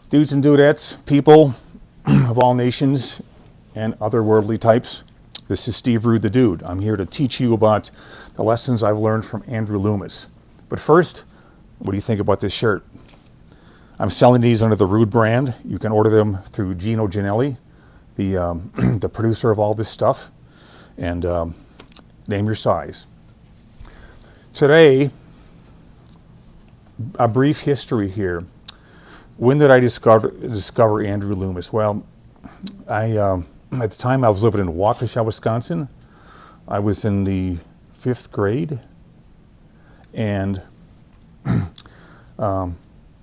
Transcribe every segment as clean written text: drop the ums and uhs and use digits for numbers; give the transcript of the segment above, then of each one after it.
Dudes and dudettes, people of all nations and otherworldly types, this is Steve Rude the Dude. I'm here to teach you about the lessons I've learned from Andrew Loomis. But first, what do you think about this shirt? I'm selling these under the Rude brand. You can order them through Gino Ginelli, the producer of all this stuff, and name your size. Today, a brief history here. When did I discover Andrew Loomis? Well, at the time I was living in Waukesha, Wisconsin. I was in the 5th grade, and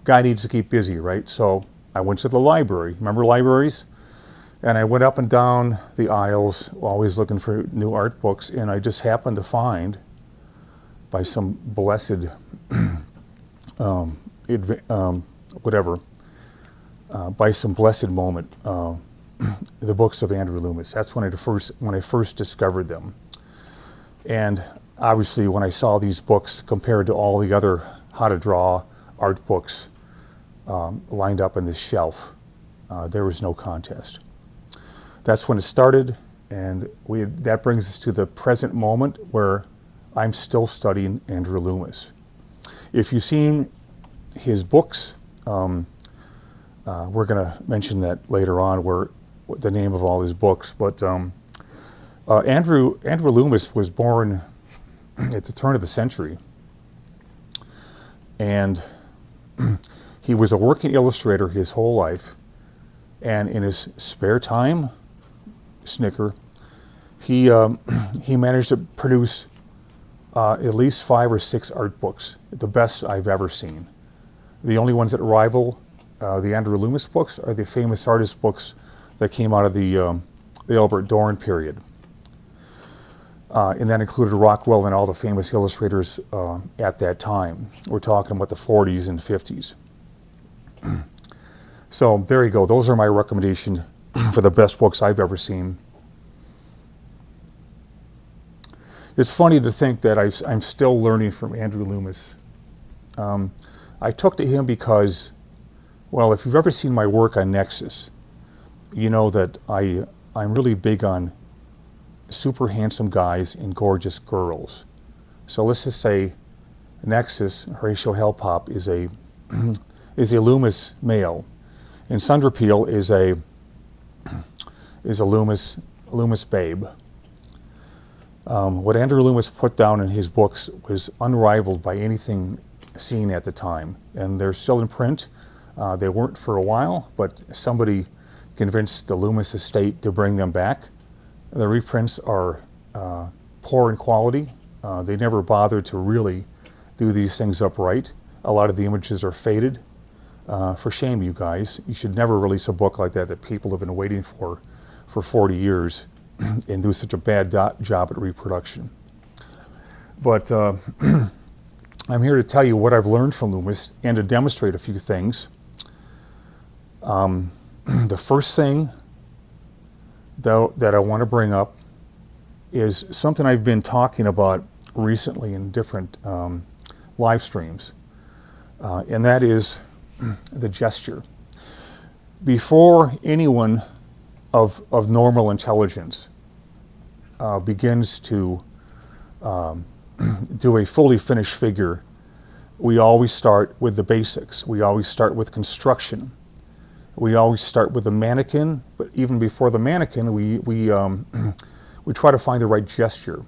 guy needs to keep busy, right? So I went to the library. Remember libraries? And I went up and down the aisles, always looking for new art books, and I just happened to find, by some blessed by some blessed moment, the books of Andrew Loomis. That's when I first discovered them. And obviously when I saw these books compared to all the other how to draw art books lined up on this shelf, there was no contest. That's when it started, and that brings us to the present moment where I'm still studying Andrew Loomis. If you've seen his books, we're going to mention that later on, the name of all his books. But Andrew Loomis was born at the turn of the century, and he was a working illustrator his whole life. And in his spare time, snicker, he managed to produce at least 5 or 6 art books, the best I've ever seen. The only ones that rival the Andrew Loomis books are the famous artist books that came out of the Albert Dorn period. And that included Rockwell and all the famous illustrators at that time. We're talking about the 40s and 50s. So there you go. Those are my recommendations for the best books I've ever seen. It's funny to think that I'm still learning from Andrew Loomis. I took to him because, well, if you've ever seen my work on Nexus, you know that I'm really big on super handsome guys and gorgeous girls. So let's just say Nexus, Horatio Hellpop, is a Loomis male, and Sunderpeel is a Loomis babe. What Andrew Loomis put down in his books was unrivaled by anything seen at the time, and they're still in print. They weren't for a while, but somebody convinced the Loomis estate to bring them back. The reprints are poor in quality. They never bothered to really do these things upright. A lot of the images are faded. For shame, you guys. You should never release a book like that people have been waiting for 40 years and do such a bad job at reproduction. But I'm here to tell you what I've learned from Loomis and to demonstrate a few things. The first thing that I want to bring up is something I've been talking about recently in different live streams, and that is the gesture. Before anyone of normal intelligence begins to do a fully finished figure, we always start with the basics. We always start with construction. We always start with the mannequin, but even before the mannequin, we try to find the right gesture.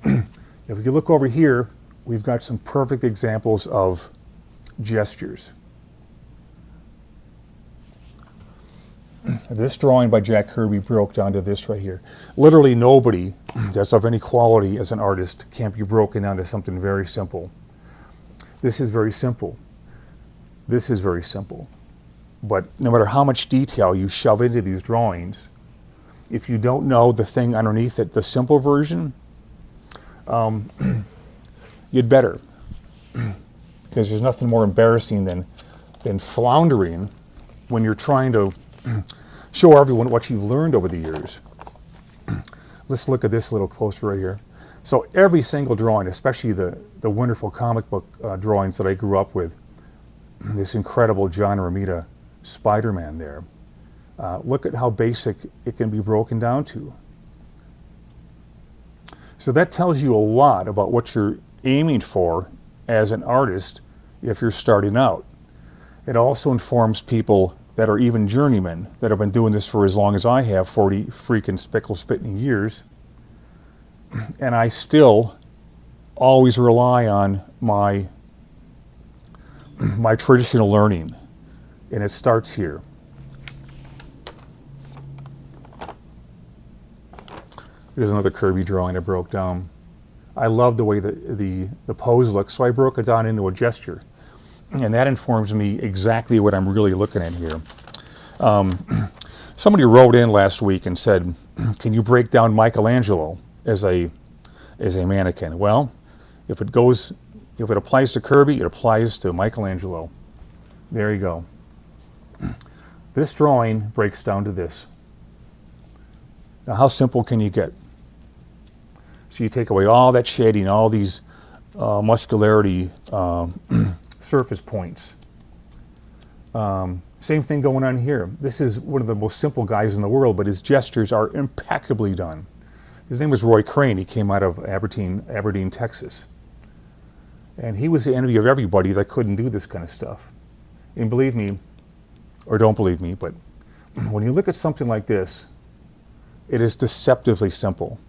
If you look over here, we've got some perfect examples of gestures. This drawing by Jack Kirby broke down to this right here. Literally nobody that's of any quality as an artist can be broken down to something very simple. This is very simple. This is very simple. But no matter how much detail you shove into these drawings, if you don't know the thing underneath it, the simple version, you'd better. Because there's nothing more embarrassing than floundering when you're trying to show everyone what you've learned over the years. Let's look at this a little closer right here. So every single drawing, especially the wonderful comic book drawings that I grew up with, this incredible John Romita Spider-Man there, look at how basic it can be broken down to. So that tells you a lot about what you're aiming for as an artist if you're starting out. It also informs people that are even journeymen, that have been doing this for as long as I have, 40 freaking spickle-spitting years. And I still always rely on my traditional learning, and it starts here. Here's another Kirby drawing I broke down. I love the way the pose looks, so I broke it down into a gesture. And that informs me exactly what I'm really looking at here. Somebody wrote in last week and said, can you break down Michelangelo as a mannequin? Well, if it applies to Kirby, it applies to Michelangelo. There you go. This drawing breaks down to this. Now, how simple can you get? So you take away all that shading, all these muscularity surface points. Same thing going on here. This is one of the most simple guys in the world, but his gestures are impeccably done. His name was Roy Crane. He came out of Aberdeen, Texas. And he was the envy of everybody that couldn't do this kind of stuff. And believe me, or don't believe me, but when you look at something like this, it is deceptively simple.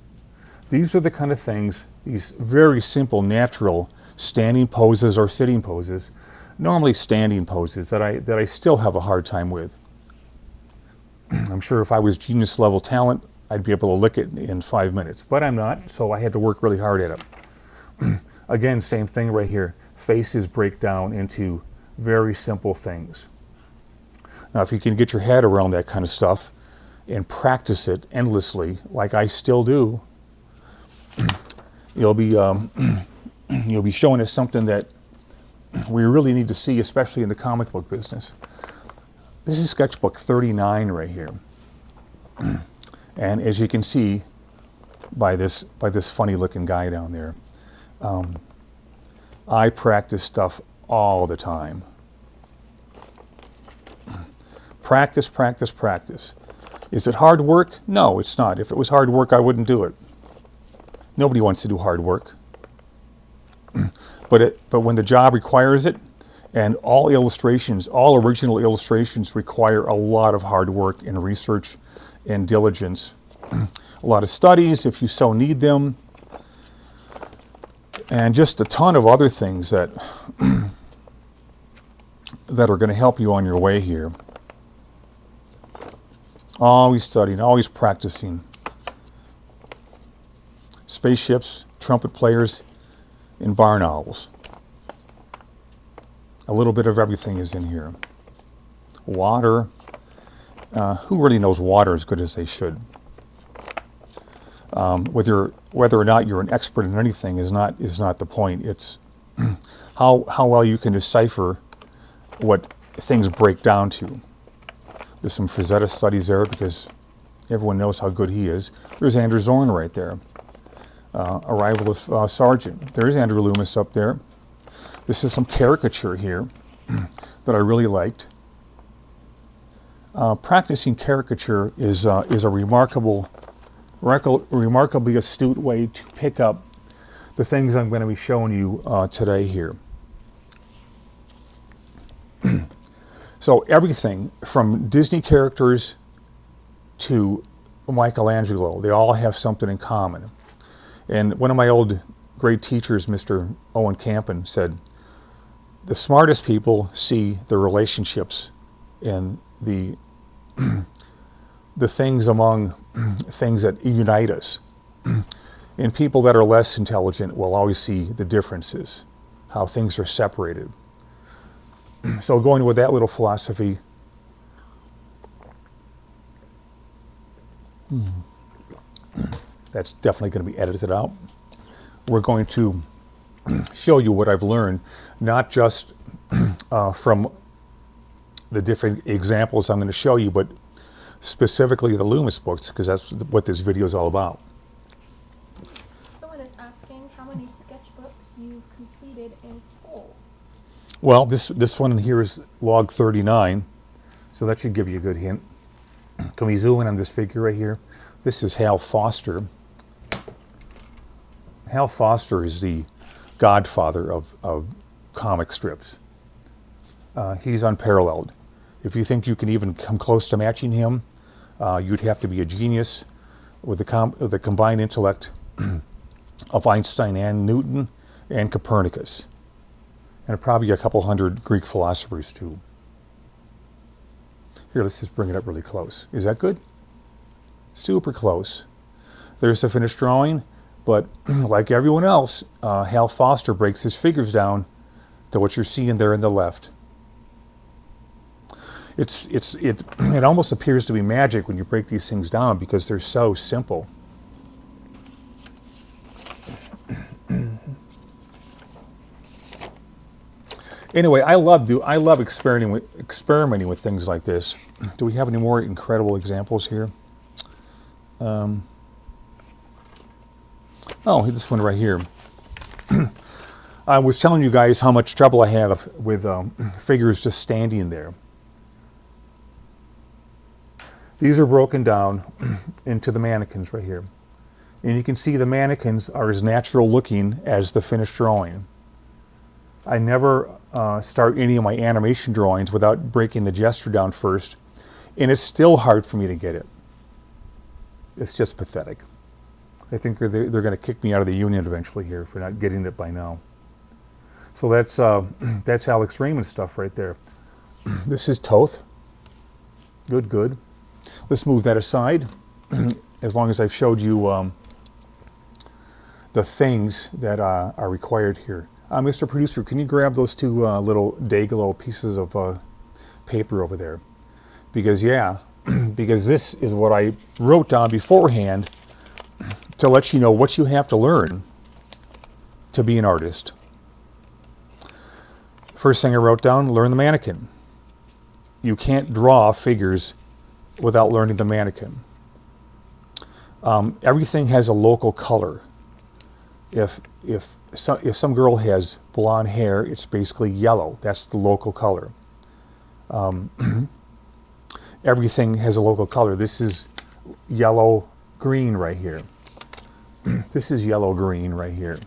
These are the kind of things, these very simple, natural standing poses or sitting poses, normally standing poses, that I still have a hard time with. I'm sure if I was genius level talent, I'd be able to lick it in 5 minutes, but I'm not, so I had to work really hard at it. Again, same thing right here. Faces break down into very simple things. Now, if you can get your head around that kind of stuff and practice it endlessly, like I still do, you'll be showing us something that we really need to see, especially in the comic book business. This is sketchbook 39 right here. And as you can see by this funny looking guy down there, I practice stuff all the time. Practice, practice, practice. Is it hard work? No, it's not. If it was hard work, I wouldn't do it. Nobody wants to do hard work. But when the job requires it, and all illustrations, all original illustrations require a lot of hard work and research and diligence. A lot of studies, if you so need them, and just a ton of other things that that are going to help you on your way here. Always studying, always practicing. Spaceships, trumpet players, and barn owls. A little bit of everything is in here. Water. Who really knows water as good as they should? Whether or not you're an expert in anything is not the point. It's how well you can decipher what things break down to. There's some Frazetta studies there because everyone knows how good he is. There's Andrew Zorn right there. Arrival of Sargent. There's Andrew Loomis up there. This is some caricature here that I really liked. Practicing caricature is a remarkably astute way to pick up the things I'm going to be showing you today here. So everything from Disney characters to Michelangelo, they all have something in common. And one of my old great teachers, Mr. Owen Kampen, said, the smartest people see the relationships and the things among things that unite us. And people that are less intelligent will always see the differences, how things are separated. So going with that little philosophy, that's definitely going to be edited out. We're going to show you what I've learned, not just from the different examples I'm going to show you, but specifically the Loomis books, because that's what this video is all about. Someone has asked Well, this one in here is log 39, so that should give you a good hint. Can we zoom in on this figure right here? This is Hal Foster. Hal Foster is the godfather of comic strips. He's unparalleled. If you think you can even come close to matching him, you'd have to be a genius with the combined intellect of Einstein and Newton and Copernicus. And probably a couple hundred Greek philosophers too. Here, let's just bring it up really close. Is that good? Super close. There's the finished drawing, but like everyone else, Hal Foster breaks his figures down to what you're seeing there in the left. It almost appears to be magic when you break these things down because they're so simple. Anyway, I love experimenting with things like this. Do we have any more incredible examples here? Oh, this one right here. I was telling you guys how much trouble I had with figures just standing there. These are broken down into the mannequins right here. And you can see the mannequins are as natural looking as the finished drawing. I never start any of my animation drawings without breaking the gesture down first, and it's still hard for me to get it. It's just pathetic. I think they're going to kick me out of the union eventually here for not getting it by now. So that's Alex Raymond's stuff right there. This is Toth. Good, good. Let's move that aside, as long as I've showed you the things that are required here. Mr. Producer, can you grab those two little Dayglow pieces of paper over there? Because, yeah, because this is what I wrote down beforehand to let you know what you have to learn to be an artist. First thing I wrote down, learn the mannequin. You can't draw figures without learning the mannequin. Everything has a local color. If some girl has blonde hair, it's basically yellow. That's the local color. Everything has a local color. This is yellow-green right here. This is yellow-green right here.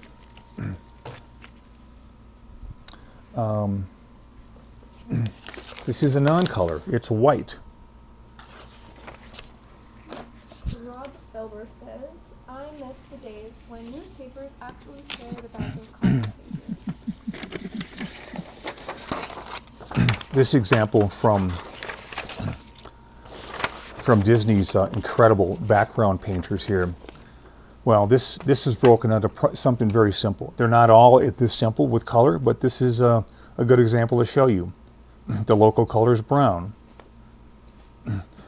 This is a non-color. It's white. Says, I miss the days when newspapers actually cared about their cover pages. This example from Disney's incredible background painters here. Well, this is broken into something very simple. They're not all this simple with color, but this is a good example to show you. The local color is brown.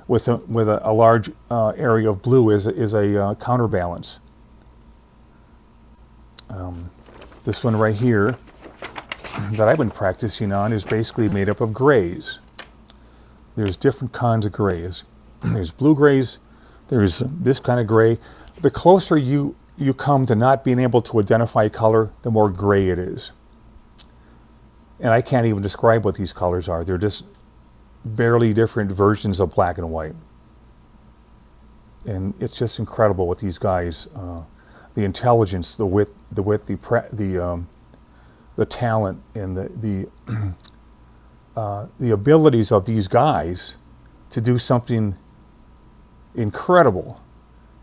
With a large area of blue is a counterbalance. This one right here that I've been practicing on is basically made up of grays. There's different kinds of grays. There's blue grays. There's this kind of gray. The closer you come to not being able to identify color, the more gray it is. And I can't even describe what these colors are. They're just barely different versions of black and white. And it's just incredible what these guys, the intelligence, the wit, the talent, and the abilities of these guys to do something incredible.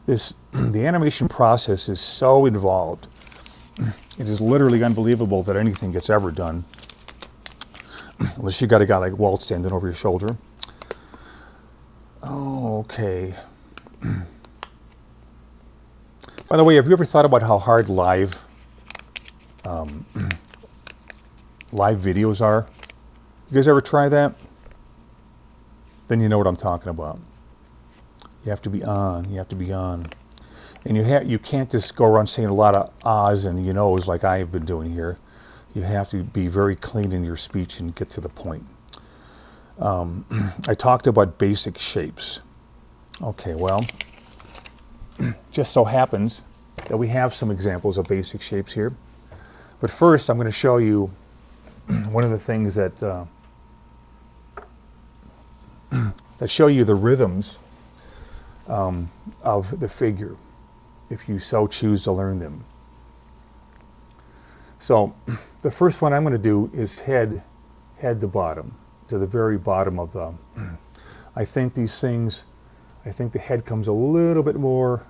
The animation process is so involved. It is literally unbelievable that anything gets ever done. Unless you got a guy like Walt standing over your shoulder. Oh, okay. By the way, have you ever thought about how hard live videos are? You guys ever try that? Then you know what I'm talking about. You have to be on. You have to be on. And you can't just go around saying a lot of ahs and you knows like I have been doing here. You have to be very clean in your speech and get to the point. I talked about basic shapes. Okay, well, just so happens that we have some examples of basic shapes here. But first, I'm going to show you one of the things that that show you the rhythms of the figure, if you so choose to learn them. So the first one I'm going to do is head to bottom, to the very bottom of the, I think these things, I think the head comes a little bit more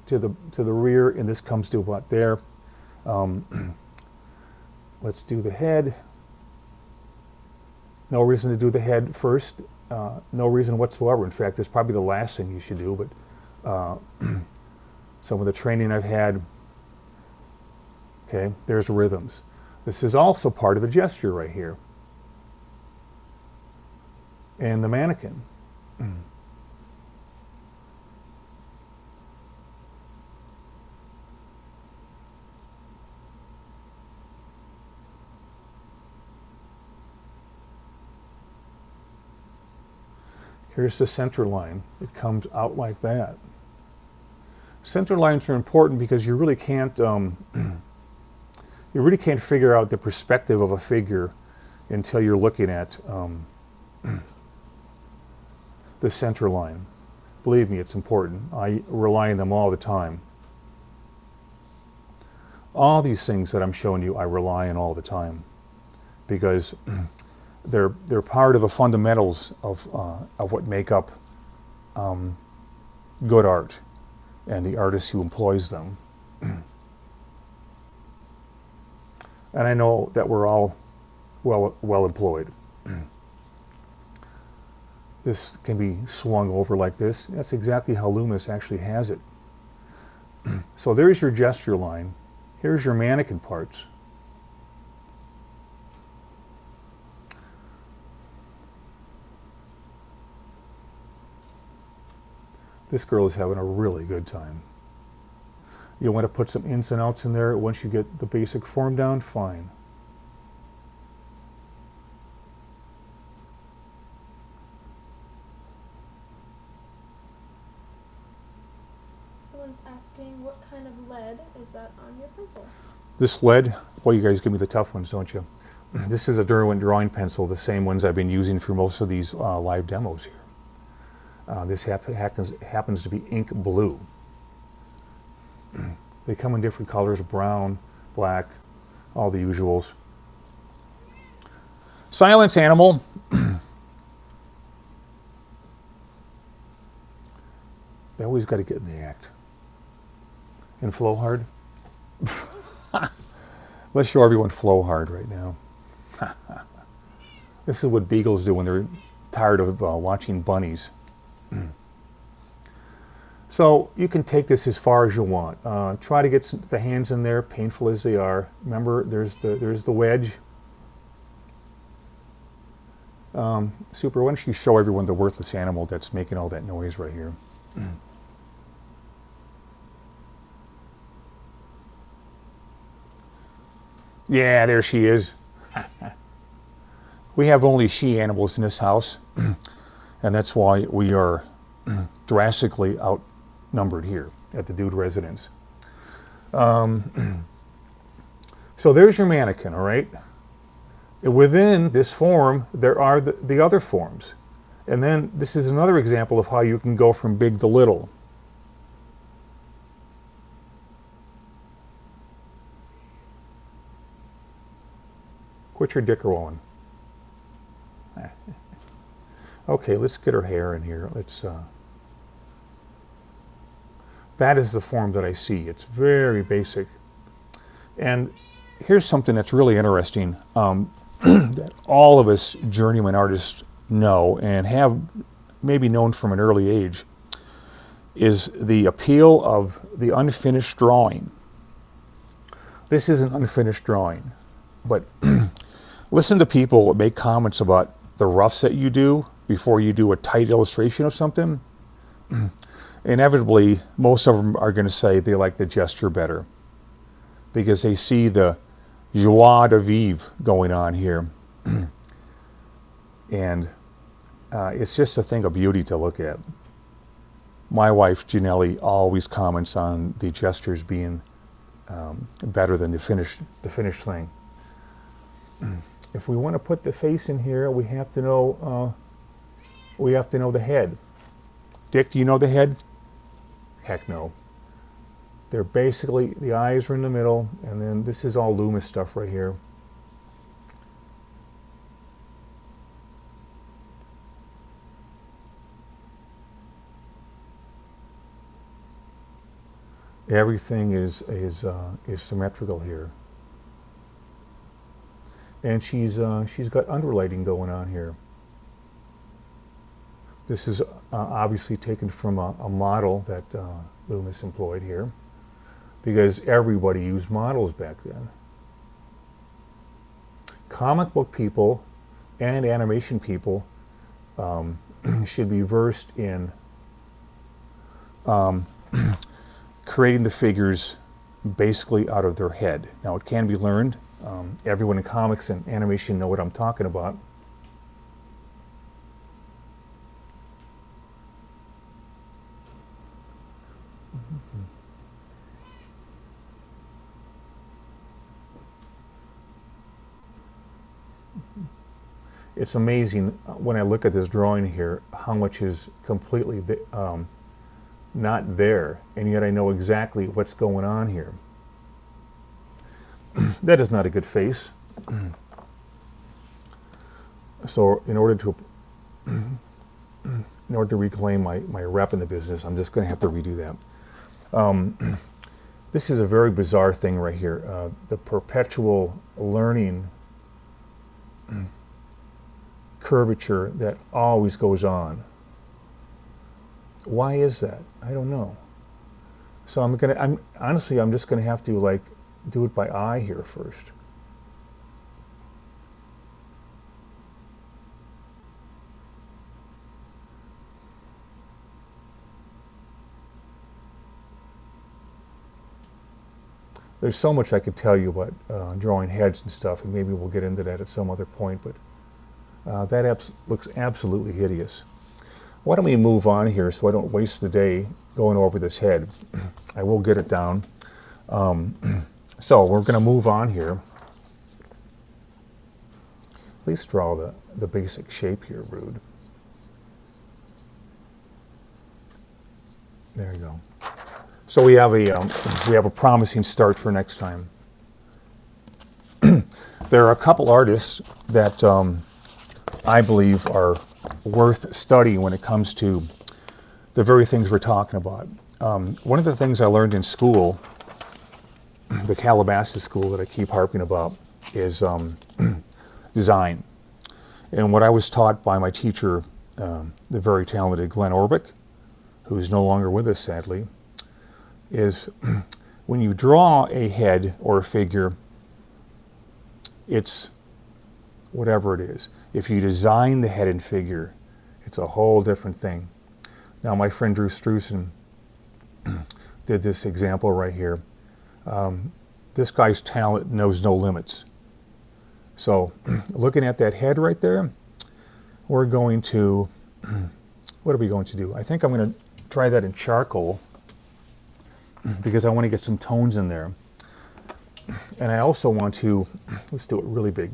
to the rear, and this comes to about there. Let's do the head. No reason to do the head first. No reason whatsoever. In fact, it's probably the last thing you should do, but some of the training I've had, okay, there's rhythms. This is also part of the gesture right here. And the mannequin. Here's the center line. It comes out like that. Center lines are important because you really can't figure out the perspective of a figure until you're looking at the center line. Believe me, it's important. I rely on them all the time. All these things that I'm showing you, I rely on all the time because they're part of the fundamentals of what make up good art and the artist who employs them. And I know that we're all well employed. This can be swung over like this. That's exactly how Loomis actually has it. So there's your gesture line. Here's your mannequin parts. This girl is having a really good time. You want to put some ins and outs in there once you get the basic form down, fine. Someone's asking what kind of lead is that on your pencil? This lead, well, you guys give me the tough ones, don't you? This is a Derwent drawing pencil, the same ones I've been using for most of these live demos here. This happens to be ink blue. They come in different colors, brown, black, all the usuals. Silence animal. They always got to get in the act. And flow hard. Let's show everyone flow hard right now. This is what beagles do when they're tired of watching bunnies. So you can take this as far as you want. Try to get the hands in there, painful as they are. Remember, there's the wedge. Super, why don't you show everyone the worthless animal that's making all that noise right here. Yeah, there she is. We have only she animals in this house. And that's why we are drastically outnumbered here at the Dude residence. So there's your mannequin, all right? Within this form, there are the other forms. And then this is another example of how you can go from big to little. Quit your dick rolling. Okay, let's get her hair in here. Let's. That is the form that I see. It's very basic. And here's something that's really interesting that all of us journeyman artists know and have maybe known from an early age is the appeal of the unfinished drawing. This is an unfinished drawing, but listen to people make comments about the roughs that you do before you do a tight illustration of something. Inevitably, most of them are going to say they like the gesture better because they see the joie de vivre going on here. And it's just a thing of beauty to look at. My wife, Janelli, always comments on the gestures being better than the finished thing. if we want to put the face in here, we have to know the head. Dick, do you know the head? Heck no. They're basically, the eyes are in the middle, and then this is all Loomis stuff right here. Everything is symmetrical here, and she's got underlighting going on here. This is obviously taken from a model that Loomis employed here, because everybody used models back then. Comic book people and animation people should be versed in creating the figures basically out of their head. Now, it can be learned. Everyone in comics and animation know what I'm talking about. It's amazing when I look at this drawing here how much is completely not there, and yet I know exactly what's going on here. That is not a good face. So in order to reclaim my rep in the business, I'm just going to have to redo that. This is a very bizarre thing right here. The perpetual learning curvature that always goes on. Why is that? I don't know. So honestly, I'm just gonna have to like do it by eye here first. There's so much I could tell you about drawing heads and stuff, and maybe we'll get into that at some other point, but that looks absolutely hideous. Why don't we move on here so I don't waste the day going over this head. I will get it down. So we're going to move on here. At least draw the basic shape here, Rude. There you go. So we have a promising start for next time. There are a couple artists that I believe are worth studying when it comes to the very things we're talking about. One of the things I learned in school, the Calabasas school that I keep harping about, is design. And what I was taught by my teacher, the very talented Glenn Orbick, who is no longer with us sadly, is when you draw a head or a figure, it's whatever it is. If you design the head and figure, it's a whole different thing. Now, my friend Drew Struzan did this example right here. This guy's talent knows no limits. So, looking at that head right there, we're going to, what are we going to do? I think I'm going to try that in charcoal because I want to get some tones in there. And I also want to, let's do it really big.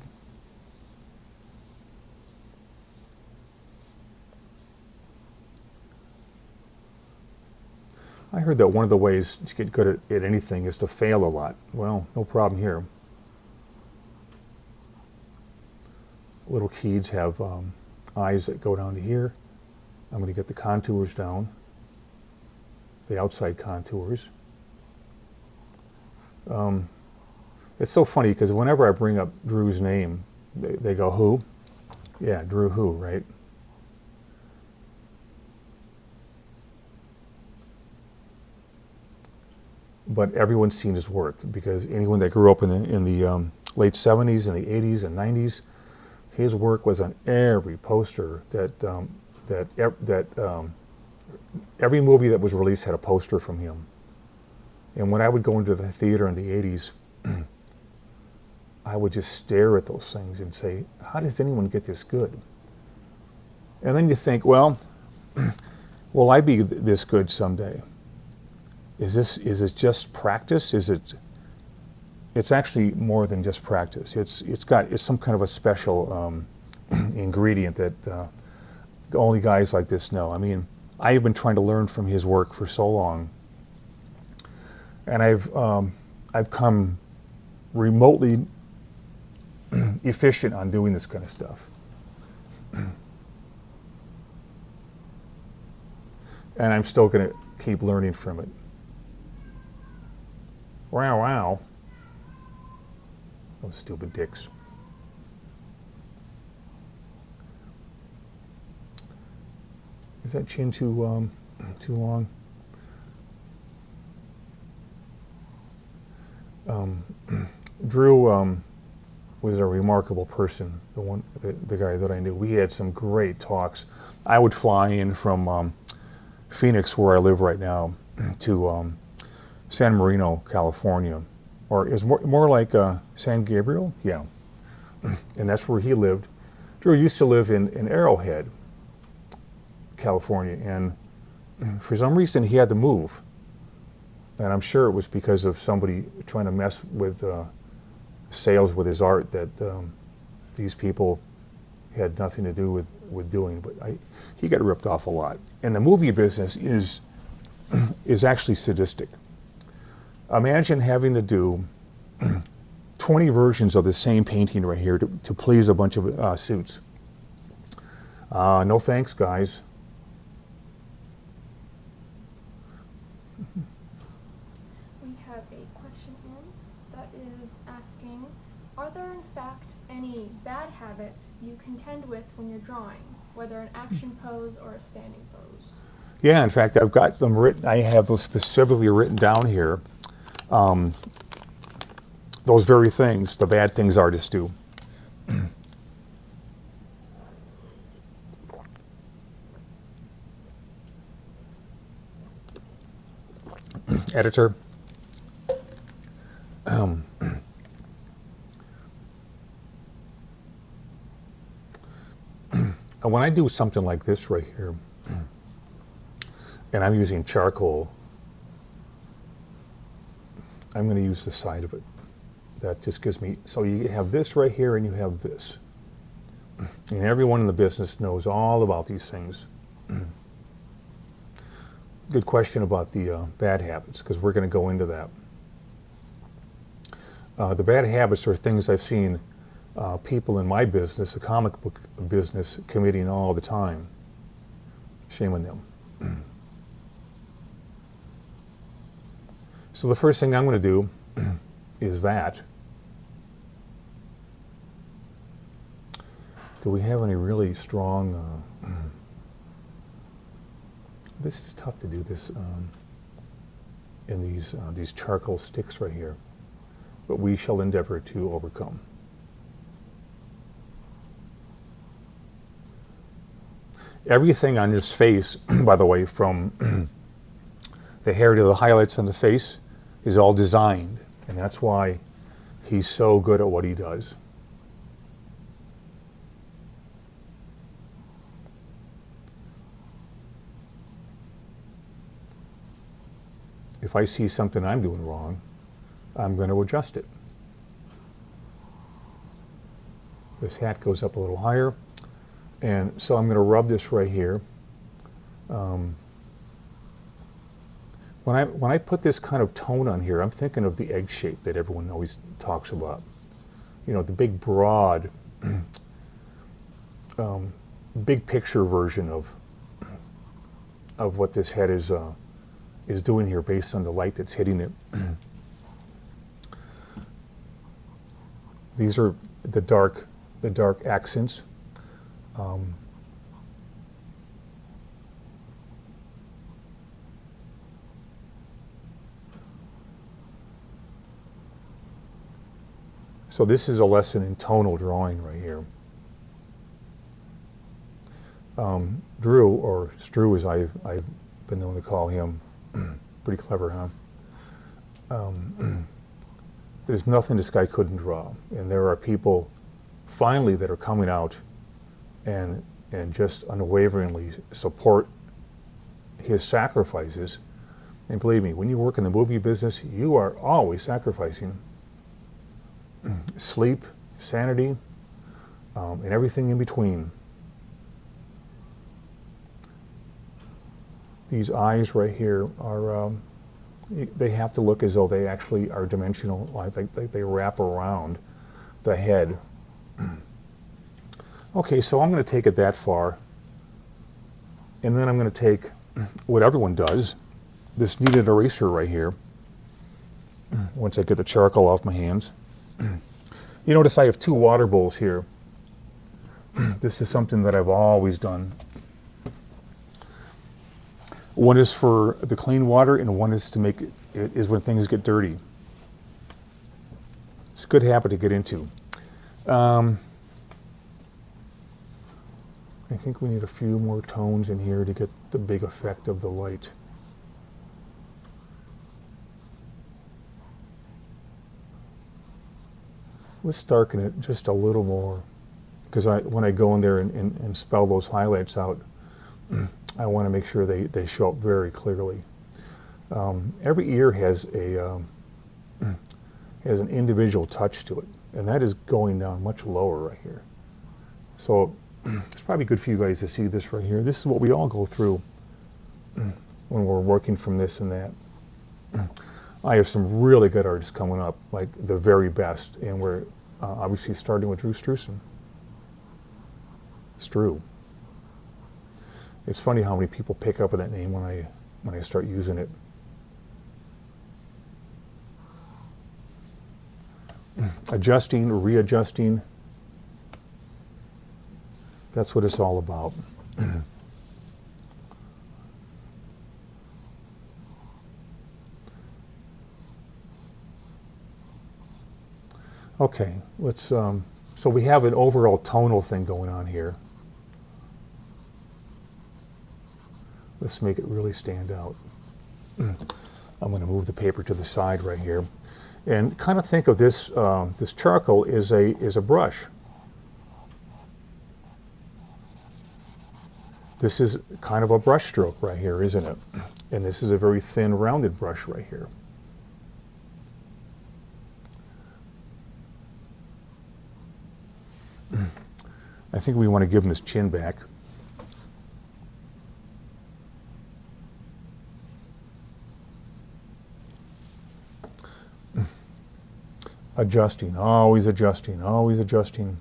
I heard that one of the ways to get good at anything is to fail a lot. Well, no problem here. Little Keeds have eyes that go down to here. I'm going to get the contours down, the outside contours. It's so funny because whenever I bring up Drew's name, they go, who? Yeah, Drew who, right? But everyone's seen his work because anyone that grew up in the late 70s and the 80s and 90s, his work was on every poster every movie that was released had a poster from him. And when I would go into the theater in the 80s, I would just stare at those things and say, how does anyone get this good? And then you think, well, will I be this good someday? Is this just practice? Is it it's actually more than just practice. It's some kind of a special ingredient that only guys like this know. I mean, I have been trying to learn from his work for so long, and I've come remotely efficient on doing this kind of stuff. And I'm still going to keep learning from it. Wow, wow. Those stupid dicks. Is that chin too long? Drew was a remarkable person. The guy that I knew. We had some great talks. I would fly in from Phoenix, where I live right now, to San Marino, California, or is more like San Gabriel, yeah. And that's where he lived. Drew used to live in Arrowhead, California, and for some reason he had to move. And I'm sure it was because of somebody trying to mess with sales with his art that these people had nothing to do with doing. But he got ripped off a lot. And the movie business is actually sadistic. Imagine having to do 20 versions of the same painting right here to please a bunch of suits. No thanks, guys. We have a question in that is asking, are there in fact any bad habits you contend with when you're drawing, whether an action pose or a standing pose? Yeah, in fact, I've got them written. I have those specifically written down here. Those very things, the bad things artists do. Editor. When I do something like this right here, and I'm using charcoal, I'm going to use the side of it. That just gives me, so you have this right here and you have this. And everyone in the business knows all about these things. Good question about the bad habits, because we're going to go into that. The bad habits are things I've seen people in my business, the comic book business, committing all the time. Shame on them. So the first thing I'm going to do is that. Do we have any really strong... this is tough to do this in these charcoal sticks right here, but we shall endeavor to overcome. Everything on his face, by the way, from the hair to the highlights on the face, is all designed, and that's why he's so good at what he does. If I see something I'm doing wrong, I'm going to adjust it. This hat goes up a little higher, and so I'm going to rub this right here. When I put this kind of tone on here, I'm thinking of the egg shape that everyone always talks about. You know, the big, broad, big picture version of what this head is doing here based on the light that's hitting it. These are the dark accents. So this is a lesson in tonal drawing right here. Drew, or Stru as I've been known to call him, pretty clever, huh? There's nothing this guy couldn't draw. And there are people finally that are coming out and just unwaveringly support his sacrifices. And believe me, when you work in the movie business, you are always sacrificing. sleep, sanity, and everything in between. These eyes right here are, they have to look as though they actually are dimensional, like they wrap around the head. Okay, so I'm going to take it that far, and then I'm going to take what everyone does, this kneaded eraser right here, once I get the charcoal off my hands. You notice I have two water bowls here. This is something that I've always done. One is for the clean water, and one is to make it is when things get dirty. It's a good habit to get into. I think we need a few more tones in here to get the big effect of the light. Let's darken it just a little more, because when I go in there and spell those highlights out, I want to make sure they show up very clearly. Every ear has an individual touch to it, and that is going down much lower right here. So it's probably good for you guys to see this right here. This is what we all go through when we're working from this and that. I have some really good artists coming up, like the very best, and we're obviously starting with Struzan. Stru. It's funny how many people pick up on that name when I start using it. Adjusting, readjusting. That's what it's all about. Okay, let's, so we have an overall tonal thing going on here. Let's make it really stand out. I'm going to move the paper to the side right here. And kind of think of this, this charcoal is a brush. This is kind of a brush stroke right here, isn't it? And this is a very thin, rounded brush right here. I think we want to give him his chin back. Adjusting, always adjusting, always adjusting.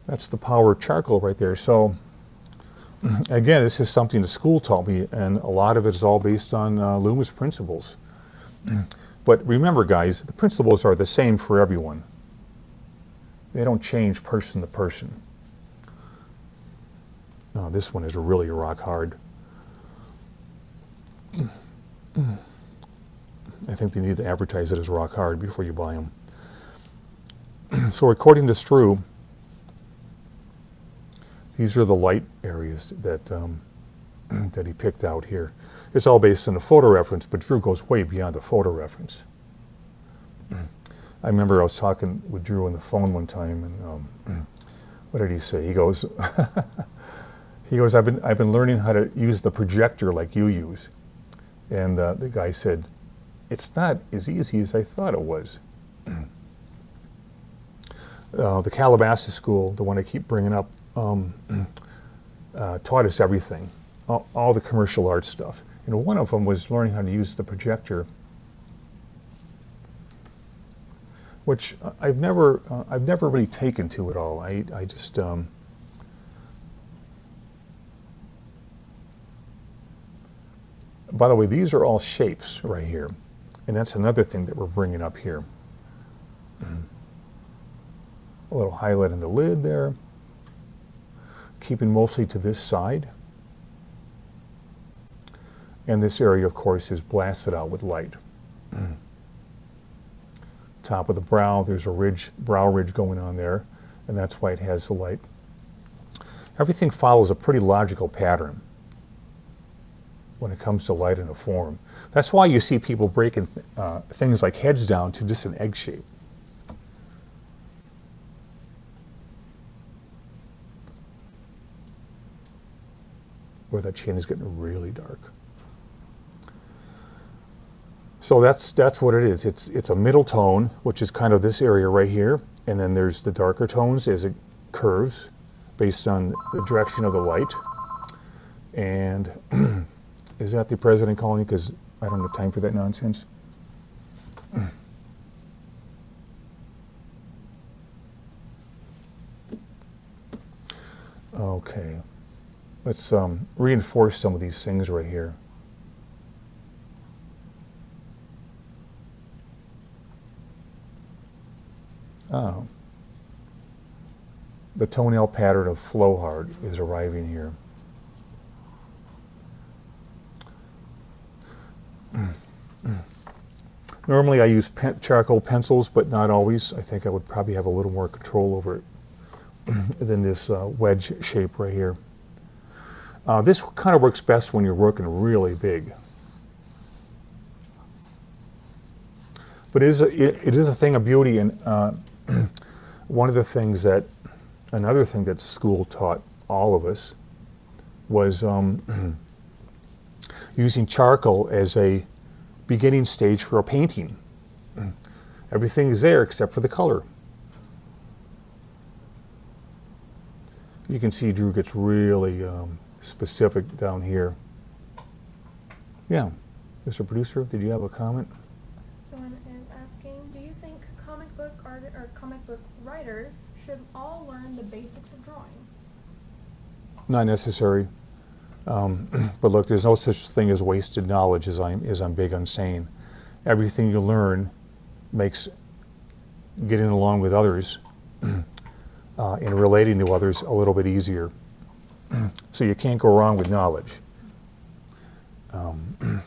That's the power of charcoal right there. So, again, this is something the school taught me, and a lot of it is all based on Loomis principles. But remember, guys, the principles are the same for everyone. They don't change person to person. Oh, this one is really rock hard. I think they need to advertise it as rock hard before you buy them. So according to Stru, these are the light areas that, that he picked out here. It's all based on a photo reference, but Drew goes way beyond the photo reference. I remember I was talking with Drew on the phone one time, and what did he say? He goes, I've been learning how to use the projector like you use. And the guy said, it's not as easy as I thought it was. The Calabasas school, the one I keep bringing up, taught us everything, all the commercial art stuff. And one of them was learning how to use the projector, which I've never really taken to at all. I just by the way, these are all shapes right here, and that's another thing that we're bringing up here. A little highlight in the lid there, keeping mostly to this side. And this area, of course, is blasted out with light. Top of the brow, there's a ridge, brow ridge going on there, and that's why it has the light. Everything follows a pretty logical pattern when it comes to light in a form. That's why you see people breaking things like heads down to just an egg shape. Where that chin is getting really dark. So that's what it is. It's a middle tone, which is kind of this area right here, and then there's the darker tones as it curves based on the direction of the light. And is that the president calling? Because I don't have time for that nonsense. Okay, let's reinforce some of these things right here. Oh, the toenail pattern of flow hard is arriving here. Normally I use charcoal pencils, but not always. I think I would probably have a little more control over it than this wedge shape right here. This kind of works best when you're working really big. But it is a thing of beauty, and one of the things another thing that school taught all of us was using charcoal as a beginning stage for a painting. Everything is there except for the color. You can see Drew gets really specific down here. Yeah, Mr. Producer, did you have a comment? Someone is asking, do you think comic book writers should all learn the basics of drawing? Not necessary. But look, there's no such thing as wasted knowledge, as I'm big on saying. Everything you learn makes getting along with others and relating to others a little bit easier. So you can't go wrong with knowledge. Someone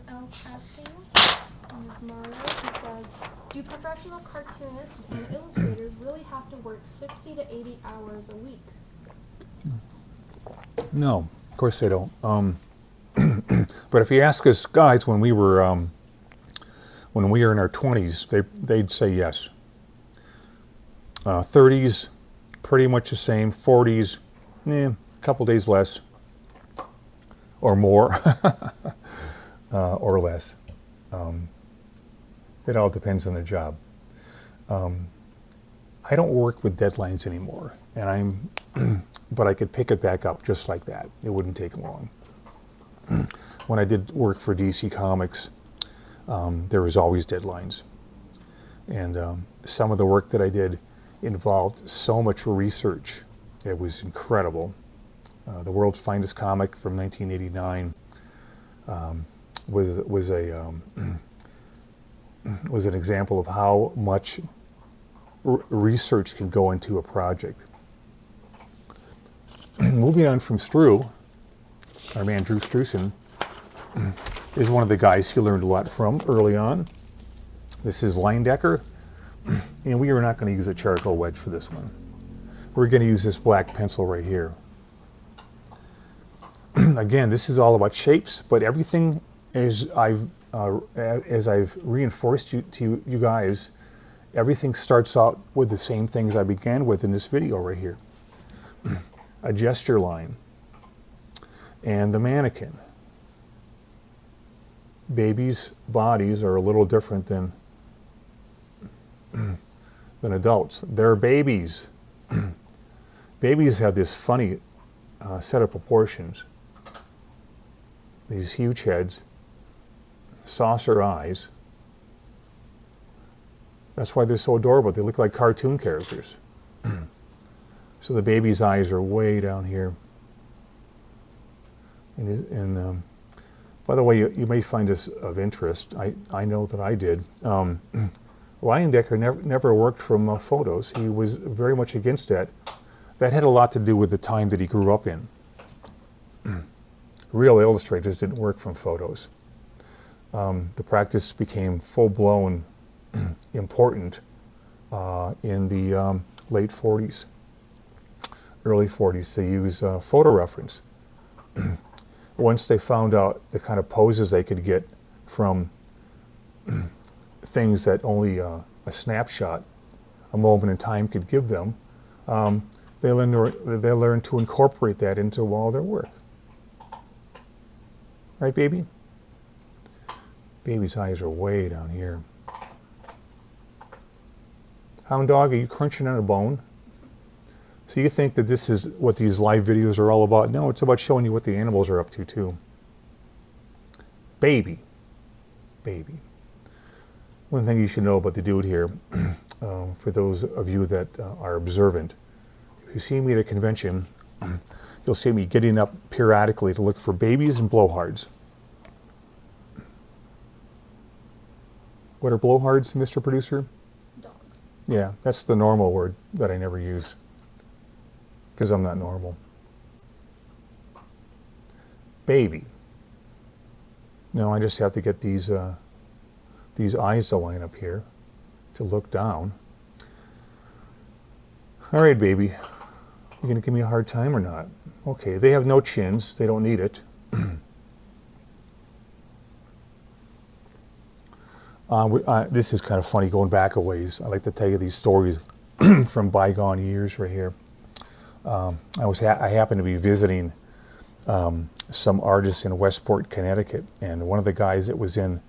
else asking is Mario, who says, do professional cartoonists and illustrators really have to work 60 to 80 hours a week? No, of course they don't. But if you ask us guys when we were in our 20s, they'd say yes. 30s, pretty much the same. 40s, a couple days less, or more, or less. It all depends on the job. I don't work with deadlines anymore, and but I could pick it back up just like that. It wouldn't take long. When I did work for DC Comics, there was always deadlines. And some of the work that I did involved so much research. It was incredible. The World's Finest Comic from 1989 was an example of how much research can go into a project. Moving on from Stru, our man Drew Struzan is one of the guys he learned a lot from early on. This is Leyendecker, and we are not going to use a charcoal wedge for this one. We're going to use this black pencil right here. Again, this is all about shapes, but everything as I've reinforced to you guys, everything starts out with the same things I began with in this video right here. A gesture line, and the mannequin. Babies' bodies are a little different than adults. They're babies. Babies have this funny set of proportions. These huge heads, saucer eyes. That's why they're so adorable. They look like cartoon characters. So the baby's eyes are way down here. And by the way, you may find this of interest. I know that I did. Leyendecker never worked from photos. He was very much against that. That had a lot to do with the time that he grew up in. Real illustrators didn't work from photos. The practice became full-blown important in the late 40s. Early 40s, they use photo reference. Once they found out the kind of poses they could get from things that only a snapshot, a moment in time could give them, they learned to incorporate that into all their work. Right, baby? Baby's eyes are way down here. Hound dog, are you crunching on a bone? So you think that this is what these live videos are all about? No, it's about showing you what the animals are up to too. Baby. Baby. One thing you should know about the dude here, for those of you that are observant, if you see me at a convention, you'll see me getting up periodically to look for babies and blowhards. What are blowhards, Mr. Producer? Dogs. Yeah, that's the normal word that I never use, because I'm not normal. Baby. No, I just have to get these eyes to line up here to look down. All right, baby. You gonna give me a hard time or not? Okay, they have no chins. They don't need it. This is kind of funny going back a ways. I like to tell you these stories from bygone years right here. I happened to be visiting some artists in Westport, Connecticut, and one of the guys that was in